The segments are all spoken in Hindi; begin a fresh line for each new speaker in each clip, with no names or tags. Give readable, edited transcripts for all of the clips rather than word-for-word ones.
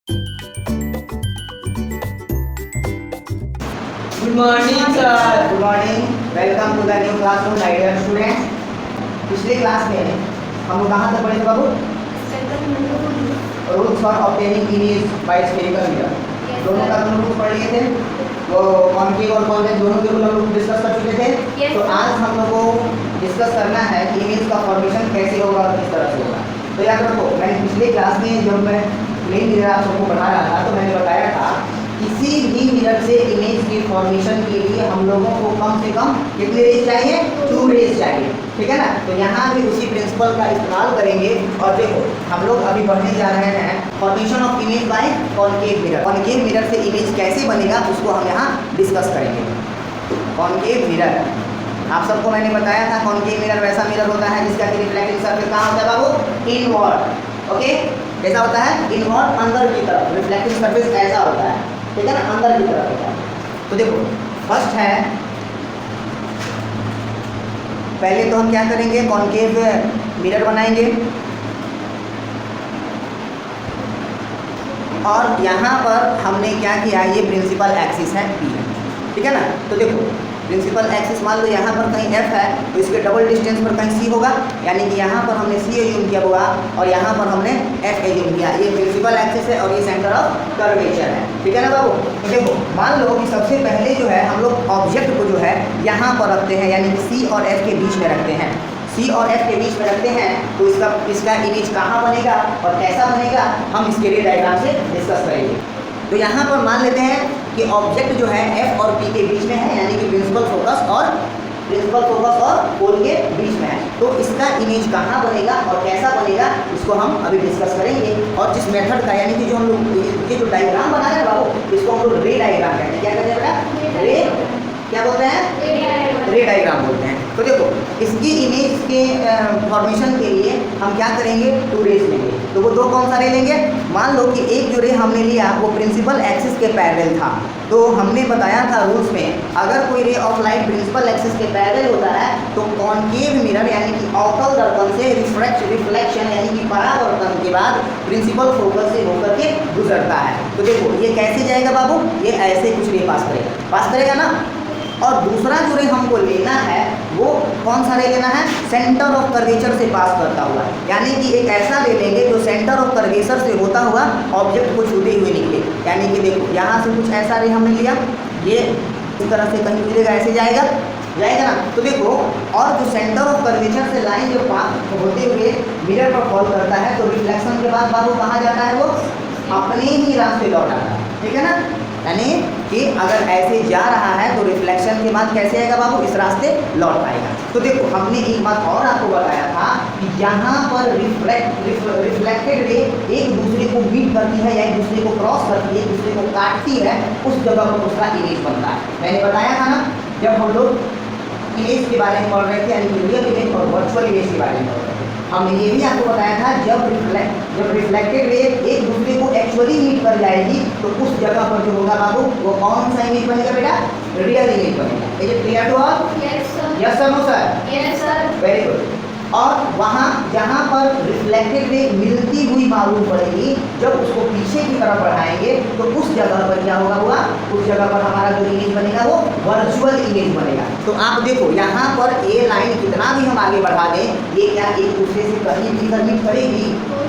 Good morning sir.
Good morning, welcome to the new classroom my dear student. पिछले क्लास में हम लोग कहाँ तक पढ़े थे बाबू? Rules for obtaining image by spherical mirror. दोनों का हम लोग पढ़ लिए थे। वो कॉन्केव और कॉन्वेक्स दोनों के रूल हम लोग डिस्कस कर चुके थे। तो आज हम लोग को डिस्कस करना है कि इमेज का फॉर्मेशन कैसे होगा और किस तरह से होगा। तो याद रखो, मैंने पिछले क्लास में जब मैं प्लेन मिरर आप सबको पढ़ा रहा था तो मैंने बताया था किसी भी मिरर से इमेज की फॉर्मेशन के लिए हम लोगों को कम से कम कितने रेज चाहिए? 2 रेज चाहिए, ठीक है ना। तो यहाँ भी उसी प्रिंसिपल का इस्तेमाल करेंगे। और देखो, हम लोग अभी पढ़ने जा रहे हैं formation of image by concave mirror. Concave mirror से इमेज कैसे बनेगा उसको हम यहाँ डिस्कस करेंगे। कॉन्केव मिरर आप सबको मैंने बताया था, कॉन्केव मिरर वैसा मिरर होता है जिसका रिफ्लेक्टिंग सरफेस कहाँ होता है बाबू? इनवर्ड। ओके, कैसा होता है? इनवर्ड, अंदर की तरफ। रिफ्लेक्टिंग सरफेस ऐसा होता है, ठीक है ना, अंदर की तरफ होता है। तो देखो, फर्स्ट है, पहले तो हम क्या करेंगे, कॉन्केव मिरर बनाएंगे और यहाँ पर हमने क्या किया, ये प्रिंसिपल एक्सिस है P, ठीक है ना। तो देखो, प्रिंसिपल एक्सिस मान लो यहाँ पर कहीं F है तो इसके डबल डिस्टेंस पर कहीं C होगा, यानी कि यहाँ पर हमने C एज्यूम किया होगा और यहाँ पर हमने F एज्यूम किया। ये प्रिंसिपल एक्सिस है और ये सेंटर ऑफ कर्वेचर है, ठीक है ना बाबू। तो देखो, मान लो कि सबसे पहले जो है हम लोग ऑब्जेक्ट को जो है यहाँ पर रखते हैं, यानी कि C और F के बीच में रखते हैं। C और F के बीच में रखते हैं तो इसका इमेज कहाँ बनेगा और कैसा बनेगा, हम इसके लिए डायग्राम से डिस्कस करेंगे। तो यहाँ पर मान लेते हैं कि ऑब्जेक्ट जो है F और P के बीच में है, यानी कि प्रिंसिपल फोकस और पोल के बीच में है। तो इसका इमेज कहाँ बनेगा और कैसा बनेगा इसको हम अभी डिस्कस करेंगे। और जिस मेथड का, यानी कि जो हम लोग ये जो डायग्राम बना रहे हैं बाबू, इसको हम लोग रे डायग्राम कहते हैं। क्या कहते हैं बेटा? रे, क्या बोलते हैं? रे डायग्राम बोलते हैं। तो देखो, इसकी इमेज के फॉर्मेशन के लिए हम क्या करेंगे, 2 रेज लेंगे। तो वो 2 कौन सा रे लेंगे? मान लो कि एक जो रे हमने लिया वो प्रिंसिपल एक्सिस के पैरेलल था। तो हमने बताया था रूल्स में, अगर कोई ray of light principal axis के पैरेलल होता है तो कॉन्केव मिरर यानी कि अवतल दर्पण से रिफ्लेक्शन यानी कि परावर्तन के बाद प्रिंसिपल फोकस से होकर के गुजरता है। तो देखो, ये कैसे जाएगा बाबू? ये ऐसे कुछ रे पास करेगा ना। और दूसरा जो रे हमको लेना है वो कौन सा रे लेना है? सेंटर ऑफ कर्वेचर से पास करता हुआ, यानी कि एक ऐसा ले लेंगे जो सेंटर ऑफ कर्वेचर से होता हुआ ऑब्जेक्ट को छूते हुए निकले। यानी कि देखो, यहाँ से कुछ ऐसा रे हमने लिया, ये इस तरह से कहीं गुजरेगा, ऐसे जाएगा ना। तो देखो, और जो सेंटर ऑफ कर्वेचर से लाइन जो पास होते हुए मिरर पर फॉल करता है तो रिफ्लेक्शन के बाद बाबू कहाँ जाता है? वो अपने ही रास्ते लौट आता है, ठीक है ना। यानी कि अगर ऐसे जा रहा है तो रिफ्लेक्शन के बाद कैसे आएगा बाबू? इस रास्ते लौट आएगा। तो देखो, हमने एक बात और आपको बताया था कि यहाँ पर रिफ्लेक्टेड रे एक दूसरे को मीट करती है या एक दूसरे को क्रॉस करती है, एक दूसरे को काटती है, उस जगह पर उसका इमेज बनता है। मैंने बताया था ना, जब हम लोग इमेज के बारे में पढ़ रहे थे, यानी रियल इमेज और वर्चुअल इमेज के बारे में पढ़ रहे थे, हमने ये भी आपको बताया था जब रिफ्लेक्टेड रे एक दूसरे को एक्चुअली मीट कर जाएगी तो उस जगह पर जो होगा बाबू वो कौन सा इमेज बनेगा बेटा? रियल इमेज बनेगा। Is it clear to all? Yes sir. Yes sir, no sir? Yes sir. Very good. और वहाँ जहाँ पर रिफ्लेक्टेड रे मिलती हुई मालूम पड़ेगी, जब उसको पीछे की तरफ बढ़ाएंगे तो उस जगह पर क्या होगा? उस जगह पर हमारा जो इमेज बनेगा वो वर्चुअल इमेज बनेगा। तो आप देखो, यहाँ पर ये लाइन कितना भी हम आगे बढ़ा दें, ये क्या एक दूसरे से कहीं भी मीट करेगी?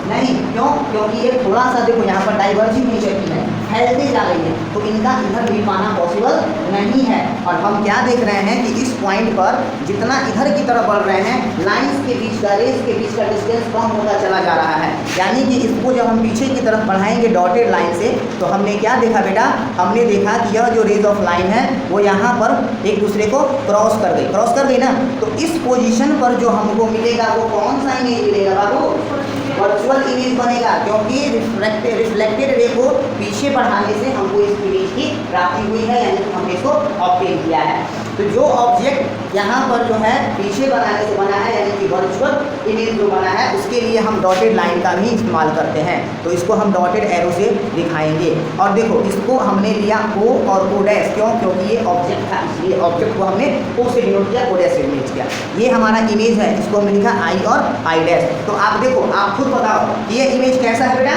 नहीं। क्यों? क्योंकि ये थोड़ा सा देखो यहाँ पर डाइवर्जिंग नेचर की है, फैलते जा रही है, तो इनका इधर मिल पाना पॉसिबल नहीं है। और हम क्या देख रहे हैं कि इस पॉइंट पर जितना इधर की तरफ बढ़ रहे हैं, लाइंस के बीच का, रेस के बीच का डिस्टेंस कम होता चला जा रहा है। यानी कि इसको जब हम पीछे की तरफ बढ़ाएंगे डॉटेड लाइन से, तो हमने क्या देखा बेटा? हमने देखा कि यह जो रेज ऑफ लाइन है वो यहाँ पर एक दूसरे को क्रॉस कर गई ना। तो इस पोजीशन पर जो हमको मिलेगा वो कौन सा इमेज मिलेगा बाबू? वर्चुअल इमेज बनेगा, क्योंकि रिफ्लेक्टेड रे को पीछे बढ़ाने से हमको इस इमेज की प्राप्ति हुई है, यानी कि हमने इसको ऑब्टेन किया है। तो जो ऑब्जेक्ट यहाँ पर जो है पीछे बनाने से बना है, यानी कि वर्चुअल इमेज जो बना है, उसके लिए हम डॉटेड लाइन का भी इस्तेमाल करते हैं। तो इसको हम डॉटेड एरो से दिखाएंगे। और देखो, इसको हमने लिया O और O डैश, क्यों? क्योंकि ये ऑब्जेक्ट था, इसलिए ऑब्जेक्ट को हमने O से डिनोट किया, O डैश से डिनोट किया। ये हमारा इमेज है, इसको हमने लिखा I और I डैश। तो आप देखो, आप खुद बताओ ये इमेज कैसा है बेटा?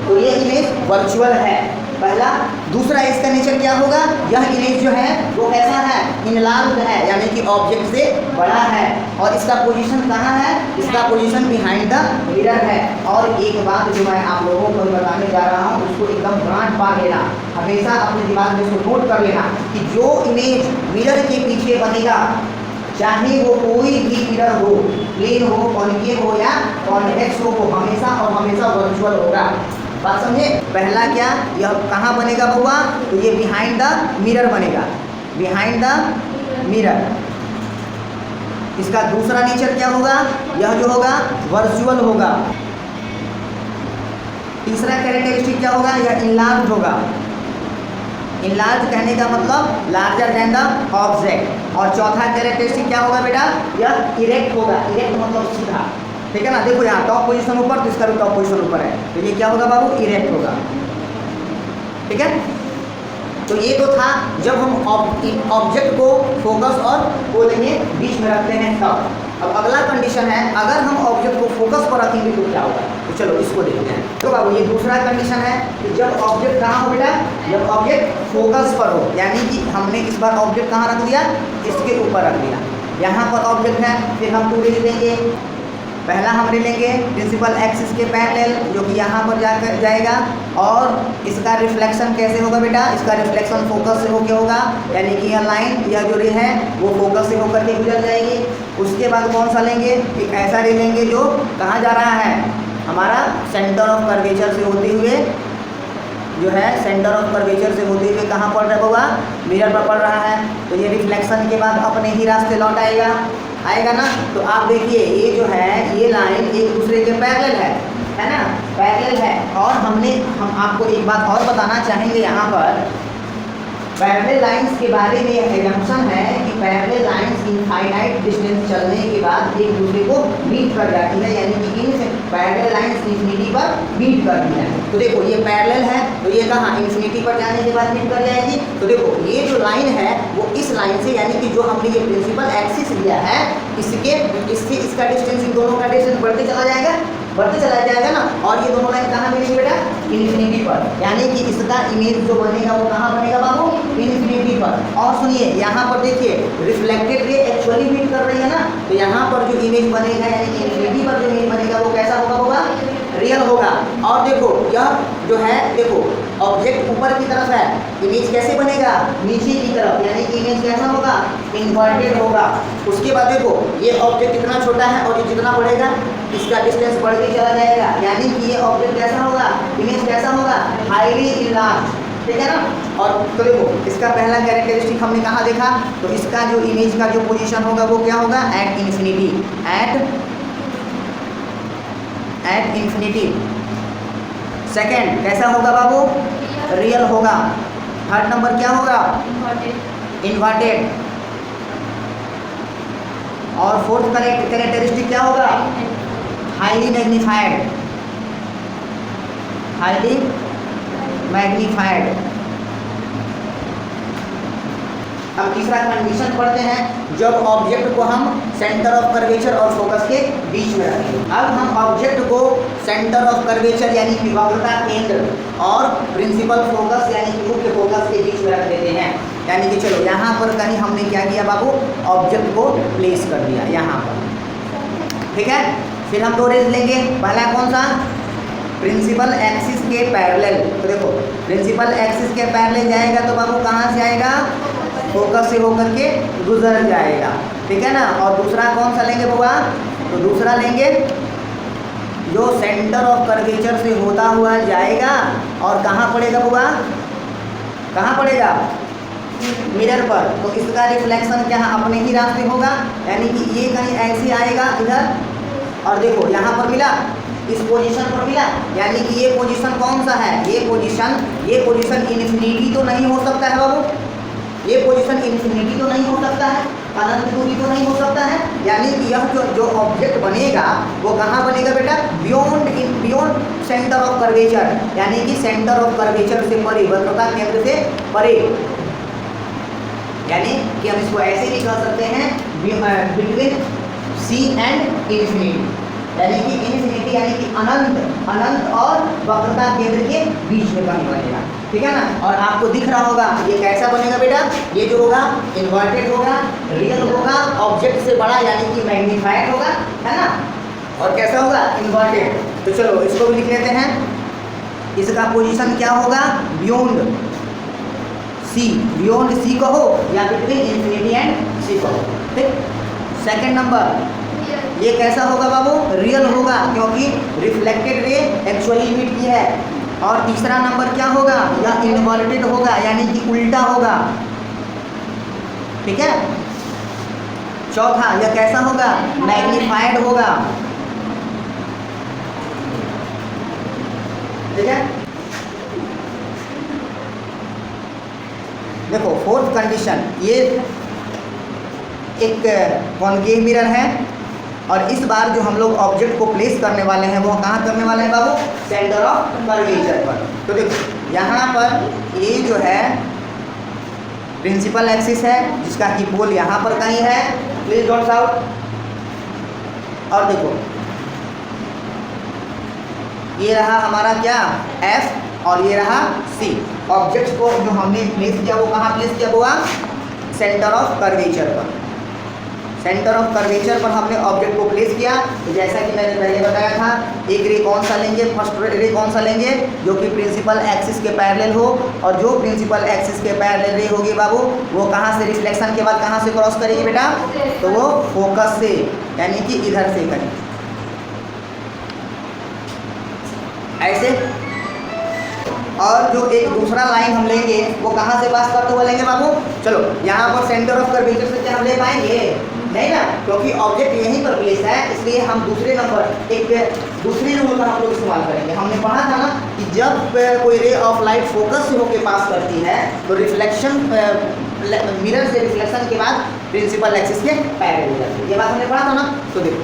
तो ये इमेज वर्चुअल है पहला। दूसरा इसका नेचर क्या होगा, यह इमेज जो है वो कैसा है, इनलार्ज है, यानी कि ऑब्जेक्ट से बड़ा है। और इसका पोजीशन कहाँ है, इसका पोजीशन बिहाइंड द मिरर है। और एक बात जो मैं आप लोगों को बताने जा रहा हूँ उसको एकदम गांठ पा लेना, हमेशा अपने दिमाग में इसको नोट कर लेना कि जो इमेज मिरर के पीछे बनेगा, चाहे वो कोई भी मिरर हो, प्लेन हो, कॉन्केव हो या कॉन्वेक्स हो, वो हमेशा और हमेशा वर्चुअल होगा। बात समझे। पहला क्या, यह कहाँ बनेगा बउआ, तो ये बिहाइंड द मिरर बनेगा, बिहाइंड द मिरर। इसका दूसरा नेचर क्या होगा, यह जो होगा वर्चुअल होगा। तीसरा कैरेक्टरिस्टिक क्या होगा, यह इनलार्ज होगा। इनलार्ज कहने का मतलब लार्जर देन द ऑब्जेक्ट। और चौथा कैरेक्टरिस्टिक क्या होगा बेटा, यह इरेक्ट होगा। इरेक्ट मतलब सीधा, ठीक है ना। देखो यहाँ टॉप पोजीशन ऊपर, तो इसका भी टॉप पोजीशन ऊपर है, तो ये क्या होगा बाबू, इरेक्ट होगा, ठीक है। तो ये तो था जब हम ऑब्जेक्ट को फोकस और बोलेंगे बीच में रखते हैं तब। अब अगला कंडीशन है, अगर हम ऑब्जेक्ट को फोकस पर रखेंगे तो क्या होगा, तो चलो इसको देखते हैं। तो बाबू ये दूसरा कंडीशन है कि जब ऑब्जेक्ट कहाँ हो बेटा, जब ऑब्जेक्ट फोकस पर हो, यानी कि हमने इस बार ऑब्जेक्ट कहाँ रख दिया, इसके ऊपर रख दिया। यहाँ पर ऑब्जेक्ट है, फिर हम टू ले लेंगे। पहला हम ले लेंगे प्रिंसिपल एक्सिस के पैरेलल, जो कि यहाँ पर जाकर जाएगा। और इसका रिफ्लेक्शन कैसे होगा बेटा, इसका रिफ्लेक्शन फोकस से होकर होगा, यानी कि यह लाइन, यह जो रे है वो फोकस से होकर के गुजर जाएगी। उसके बाद कौन सा लेंगे, एक ऐसा रे लेंगे जो कहाँ जा रहा है, हमारा सेंटर ऑफ कर्वेचर से होते हुए, जो है सेंटर ऑफ कर्वेचर से होते हुए कहाँ पड़ रहा होगा, मिरर पर पड़ रहा है। तो ये रिफ्लेक्शन के बाद अपने ही रास्ते लौट आएगा ना। तो आप देखिए ये जो है ये लाइन एक दूसरे के पैरेलल है ना, पैरेलल है। और हम आपको एक बात और बताना चाहेंगे यहाँ पर, पैरेलल लाइंस के बारे में यह एजम्पशन है कि पैरेलल लाइंस इनफाइनाइट डिस्टेंस चलने के बाद एक दूसरे को मीट कर जाती है, यानी कि इन पैरेलल लाइंस इंफिनिटी पर मीट करती है। तो देखो ये पैरेलल है, तो ये कहाँ इंफिनिटी पर जाने के बाद मीट कर जाएगी। तो देखो ये जो लाइन है वो इस लाइन से, यानी कि जो हमने ये प्रिंसिपल एक्सिस लिया है, इससे इसका डिस्टेंस, इन दोनों का डिस्टेंस बढ़ते चला जाएगा ना। और ये दोनों लाइन कहाँ मिलेंगी बेटा, इन्फिनिटी पर, यानी कि इसका इमेज जो बनेगा वो कहाँ बनेगा बाबू, इन्फिनिटी पर। और सुनिए यहाँ पर देखिए रिफ्लेक्टेड रे एक्चुअली मीट कर रही है ना, तो यहाँ पर जो इमेज बनेगा, यानी कि इन्फिनिटी पर जो इमेज बनेगा वो कैसा होगा, रियल होगा। और देखो यह जो है, देखो ऑब्जेक्ट ऊपर की तरफ है, इमेज कैसे बनेगा, नीचे की तरफ, यानी कि इमेज कैसा होगा, इन्वर्टेड होगा। उसके बाद देखो ये ऑब्जेक्ट इतना छोटा है और ये जितना बढ़ेगा इसका डिस्टेंस बढ़ के चला जाएगा, यानी कि ये ऑब्जेक्ट कैसा होगा, इमेज कैसा होगा, हाईली इनलार्ज, ठीक है ना। और तो देखो इसका पहला कैरेक्टरिस्टिक हमने कहाँ देखा, तो इसका जो इमेज का जो पोजीशन होगा वो क्या होगा, at infinity, at infinity. Second कैसा होगा बाबू, रियल होगा। थर्ड नंबर क्या होगा, इन्वर्टेड। और फोर्थ कैरेक्टरिस्टिक क्या होगा, हाईली मैग्नीफाइड, हाईली मैग्नीफाइड। अब तीसरा कंडीशन पढ़ते हैं, जब ऑब्जेक्ट को हम सेंटर ऑफ कर्वेचर और फोकस के बीच में रखेंगे। अब हम ऑब्जेक्ट को सेंटर ऑफ कर्वेचर यानी कि वक्रता केंद्र और प्रिंसिपल फोकस यानी कि मुख्य फोकस के बीच में रख देते हैं। यानी कि चलो यहाँ पर कहीं हमने क्या किया बाबू, ऑब्जेक्ट को प्लेस कर दिया यहाँ पर, ठीक है। फिर हम दो रेज लेंगे, पहला कौन सा, प्रिंसिपल एक्सिस के पैरेलल। तो देखो प्रिंसिपल एक्सिस के पैरेलल जाएगा तो बाबू कहाँ से आएगा, फोकस से होकर के गुजर जाएगा, ठीक है ना। और दूसरा कौन सा लेंगे बुआ, तो दूसरा लेंगे जो सेंटर ऑफ कर्वेचर से होता हुआ जाएगा और कहाँ पड़ेगा बुआ, कहाँ पड़ेगा, मिरर पर। तो इसका रिफ्लेक्शन क्या है, अपने ही रास्ते होगा, यानी कि ये कहीं ऐसे आएगा इधर, और देखो यहाँ पर मिला, इस पोजीशन पर मिला, यानी कि ये पोजीशन कौन सा है, ये पोजीशन इन्फिनिटी तो नहीं हो सकता है बाबू, ये पोजीशन इन्फिनिटी तो नहीं हो सकता है, अनंत दूरी तो नहीं हो सकता है। यानी कि यह जो ऑब्जेक्ट बनेगा वो कहाँ बनेगा बेटा, बियॉन्ड सेंटर ऑफ कर्वेचर, यानी कि सेंटर ऑफ कर्वेचर से परे, वक्रता केंद्र से परे। यानी कि हम इसको ऐसे भी कह सकते हैं, बिटवीन सी एंड इन्फिनिटी, यानी कि इन्फिनिटी यानी कि अनंत, अनंत और वक्रता केंद्र के बीच में कहीं बनेगा, ठीक है ना। और आपको दिख रहा होगा ये कैसा बनेगा बेटा, ये जो होगा इन्वर्टेड होगा, रियल होगा, ऑब्जेक्ट से बड़ा यानी कि मैग्नीफाइड होगा, है ना, और कैसा होगा इन्वर्टेड। तो चलो इसको भी लिख लेते हैं, इसका पोजीशन क्या होगा, बियॉन्ड सी, बियॉन्ड सी कहो या बिटवीन इन्फिनिटी एंड सी कहो, ठीक। सेकंड नंबर ये कैसा होगा बाबू, रियल होगा क्योंकि रिफ्लेक्टेड रे एक्चुअली इमिट की है। और तीसरा नंबर क्या होगा, या इन्वर्टेड होगा यानी कि उल्टा होगा, ठीक है। चौथा यह कैसा होगा, मैग्नीफाइड होगा, ठीक है। देखो फोर्थ कंडीशन, ये एक कॉनकेव मिरर है और इस बार जो हम लोग ऑब्जेक्ट को प्लेस करने वाले हैं वो कहाँ करने वाले हैं बाबू, सेंटर ऑफ कर्वेचर पर। तो देखो यहाँ पर ये जो है प्रिंसिपल एक्सिस है जिसका कि पोल यहाँ पर कहीं है, प्लीज डॉट्स आउट। और देखो ये रहा हमारा क्या F और ये रहा C। ऑब्जेक्ट को जो हमने प्लेस किया वो कहाँ प्लेस किया हुआ, सेंटर ऑफ कर्वेचर पर। सेंटर ऑफ कर्वेचर पर हमने ऑब्जेक्ट को प्लेस किया। तो जैसा कि मैंने पहले बताया था, एक रे कौन सा लेंगे, फर्स्ट रे कौन सा लेंगे जो कि प्रिंसिपल एक्सिस के पैरेलल हो, और जो प्रिंसिपल एक्सिस के पैरेलल रे होगी बाबू वो कहाँ से रिफ्लेक्शन के बाद कहाँ से क्रॉस करेगी बेटा, तो वो फोकस से यानी कि इधर से करेगी, ऐसे। और जो एक दूसरा लाइन हम लेंगे वो कहाँ से पास करते हुए लेंगे बाबू, चलो यहाँ पर सेंटर ऑफ कर्वेचर से क्या हम ले पाएंगे, नहीं ना, क्योंकि ऑब्जेक्ट यहीं पर प्लेस है, इसलिए हम दूसरे नंबर एक दूसरी रूल का हम लोग इस्तेमाल करेंगे। हमने पढ़ा था ना कि जब कोई रे ऑफ लाइट फोकस से होकर पास करती है तो रिफ्लेक्शन मिरर से रिफ्लेक्शन के बाद प्रिंसिपल एक्सिस के पैरेलल हो जाती है, ये बात हमने पढ़ा था ना। तो देखो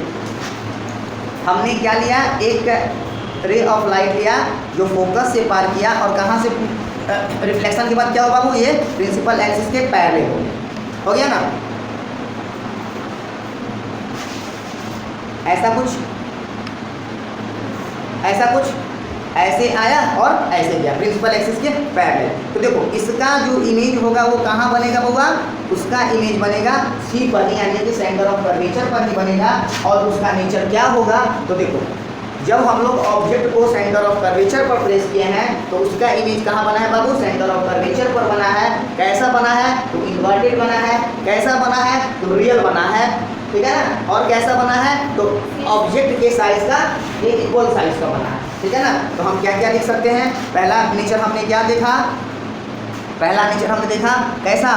हमने क्या लिया, एक रे ऑफ लाइट लिया जो फोकस से पार किया और कहाँ से रिफ्लेक्शन के बाद क्या होगा बाबू, ये प्रिंसिपल एक्सिस के पैरेलल हो गया ना। ऐसा कुछ ऐसे आया और ऐसे गया प्रिंसिपल एक्सिस के पैरेलल। तो देखो इसका जो इमेज होगा वो कहाँ बनेगा होगा, उसका इमेज बनेगा सी पर ही यानी कि सेंटर ऑफ कर्वेचर पर ही बनेगा। और उसका नेचर क्या होगा, तो देखो जब हम लोग ऑब्जेक्ट को सेंटर ऑफ कर्वेचर पर प्लेस किए हैं तो उसका इमेज कहाँ बना है बाबू, सेंटर ऑफ कर्वेचर पर बना है। कैसा बना है, तो इन्वर्टेड बना है। कैसा बना है, तो रियल बना है, ठीक है ना। और कैसा बना है, तो ऑब्जेक्ट के साइज का ये इक्वल साइज का बना है, ठीक है ना। तो हम क्या क्या लिख सकते हैं, पहला नेचर हमने क्या देखा, पहला नेचर हमने देखा कैसा,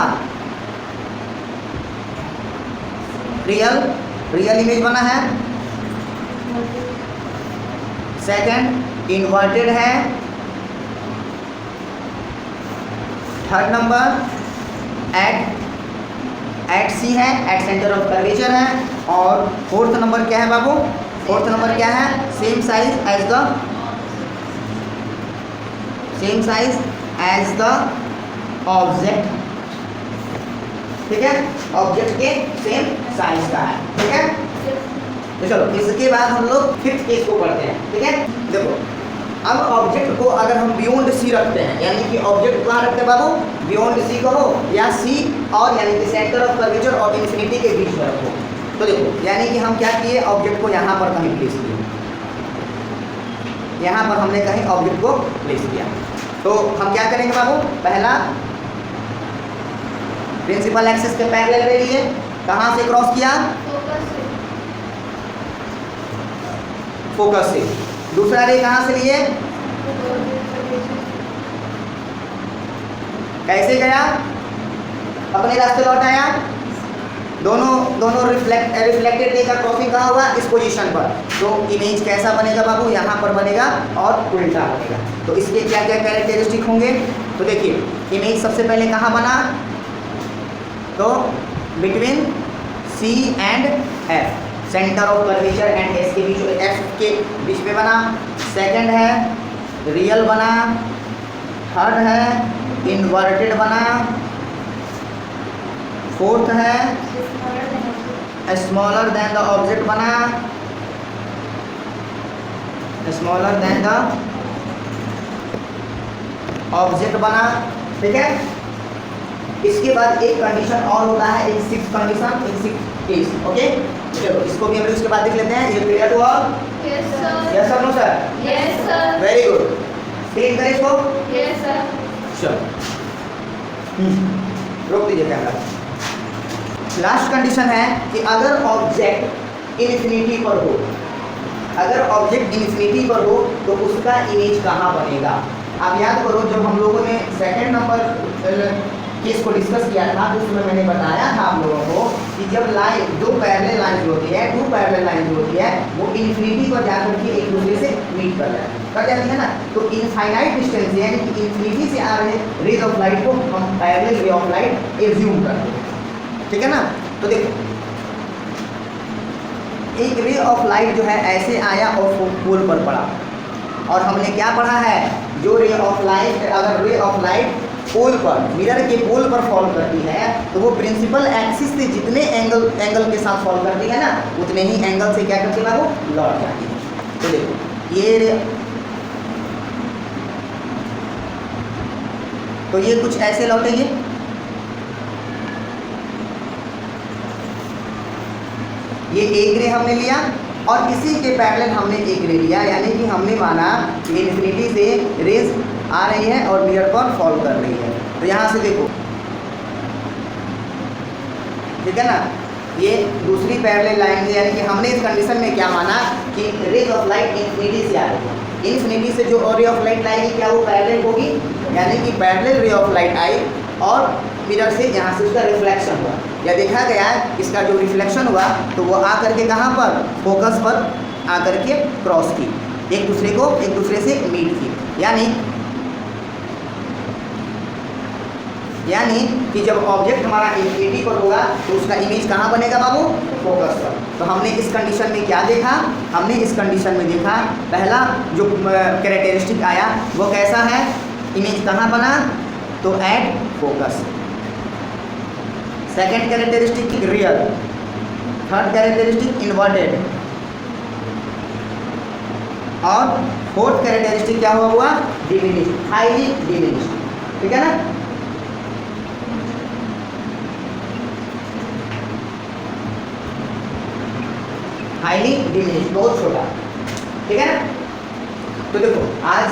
रियल इमेज बना है। सेकंड इन्वर्टेड है। थर्ड नंबर एट सी है, एट सेंटर ऑफ कर्वेचर है। और फोर्थ नंबर क्या है बाबू, फोर्थ नंबर क्या है, same size as the object, ठीक है, ऑब्जेक्ट के सेम साइज का है, ठीक है। तो चलो इसके बाद हम लोग फिफ्थ केस को पढ़ते हैं, ठीक है। देखो अब ऑब्जेक्ट को अगर हम बियॉन्ड सी रखते हैं, यानी कि ऑब्जेक्ट कहाँ रखते हैं बाबू, बियॉन्ड सी कहो या सी और यानी कि सेंटर ऑफ कर्वेचर और इन्फिनिटी के बीच में रखो। तो देखो यानी कि हम क्या किए, ऑब्जेक्ट को यहाँ पर कहीं प्लेस किए, यहाँ पर हमने कहीं ऑब्जेक्ट को प्लेस किया। तो हम क्या करेंगे बाबू, पहला प्रिंसिपल एक्सिस के पैरेलल ले लिए, कहाँ से क्रॉस किया, फोकस से। दूसरा रे कहाँ से लिए, कैसे गया, अपने रास्ते लौट आया। दोनों रिफ्लेक्टेड रे का क्रॉसिंग कहाँ हुआ, इस पोजीशन पर। तो इमेज कैसा बनेगा बाबू, यहाँ पर बनेगा और उल्टा बनेगा। तो इसके क्या क्या कैरेक्टरिस्टिक होंगे, तो देखिए इमेज सबसे पहले कहाँ बना, तो between C and F, centre of curvature and S के बीच, एफ के बीच में बना। सेकंड है रियल बना। थर्ड है इन्वर्टेड बना। फोर्थ है स्मॉलर देन द ऑब्जेक्ट बना। स्मॉलर देन द ऑब्जेक्ट बना, ठीक है। इसके बाद एक कंडीशन और होता है, एक सिक्स कंडीशन, एक सिक्स केस, ओके। चलो इसको भी हम लोग इसके बाद देख लेते हैं। ये clear to all?
Yes sir.
Yes sir, no sir?
Yes sir.
Very good. Clean करें इसको।
Yes sir.
चलो रोक दीजिए कैमरा। लास्ट कंडीशन है कि अगर ऑब्जेक्ट इन्फिनिटी पर हो, अगर ऑब्जेक्ट इन्फिनिटी पर हो तो उसका इमेज कहाँ बनेगा। आप याद करो जब हम लोगों ने सेकंड नंबर केस को डिस्कस किया था तो उसमें मैंने बताया था आप लोगों को कि जब लाइन दो पैरेलल लाइन जो होती है, टू पैरेलल लाइन जो होती है, वो इन्फिनिटी पर जाकर के एक दूसरे से मीट कर जाती है ना। तो इनफाइनाइट डिस्टेंस यानी कि इन्फिनिटी से आ रहे रेज ऑफ लाइट को हम पैरेलल रे ऑफ लाइट एज्यूम करते हैं, ठीक है ना। तो देखो एक रे ऑफ लाइट जो है ऐसे आया और पोल पर पड़ा, और हमने क्या पढ़ा है, जो रे ऑफ लाइट, अगर रे ऑफ लाइट पोल पर, मिरर के पोल पर फॉल करती है तो वो प्रिंसिपल एक्सिस से जितने एंगल के साथ फॉल करती है ना, उतने ही एंगल से क्या करती है, वो लौट जाती है। तो देखो ये कुछ ऐसे लौटेंगे, ये एक रे हमने लिया और इसी के पैरेलल हमने एक रे लिया, यानी कि हमने माना कि इन्फिनिटी से रेज आ रही है और मिरर पर फॉल कर रही है। तो यहाँ से देखो, ठीक है ना, ये दूसरी पैरेलल लाइन है, यानी कि हमने इस कंडीशन में क्या माना कि रेज ऑफ लाइट इन्फिनिटी से आ रही है। इन्फिनिटी से जो रे ऑफ लाइट आएगी क्या वो पैरेलल होगी, यानी कि पैरेलल रे ऑफ लाइट आई और मिरर से यहाँ से उसका रिफ्लेक्शन हुआ, या देखा गया है इसका जो रिफ्लेक्शन हुआ तो वो आकर के कहाँ पर, फोकस पर आकर के क्रॉस की, एक दूसरे से मीट की। यानी कि जब ऑब्जेक्ट हमारा इन्फिनिटी पर होगा तो उसका इमेज कहाँ बनेगा बाबू, फोकस पर। तो हमने इस कंडीशन में क्या देखा, हमने इस कंडीशन में देखा पहला जो कैरेक्टरिस्टिक आया वो कैसा है, इमेज कहाँ बना, तो at focus. Second characteristic real, third characteristic inverted, और फोर्थ कैरेक्टरिस्टिक क्या हुआ, डिमिनिश्ड, हाईली डिमिनिश्ड, ठीक है ना। हाईली डिमिनिश्ड, बहुत छोटा, ठीक है ना। तो देखो आज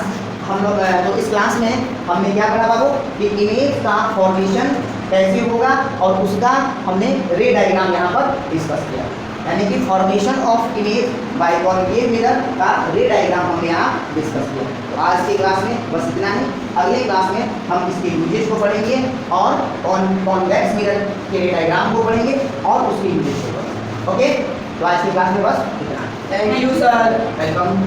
हम लोग तो इस क्लास में हमने क्या पढ़ा बाबू कि इमेज का फॉर्मेशन कैसे होगा, और उसका हमने रे डायग्राम यहाँ पर डिस्कस किया, यानी कि formation of image by concave mirror का रे डायग्राम हमने यहाँ डिस्कस किया। तो आज की क्लास में बस इतना ही। अगले क्लास में हम इसके यूजेज को पढ़ेंगे और कॉन्वेक्स मिरर के रे डायग्राम को पढ़ेंगे और उसके यूजेज को पढ़ेंगे। ओके, तो आज की क्लास में बस इतना।
Thank you sir.
वेलकम।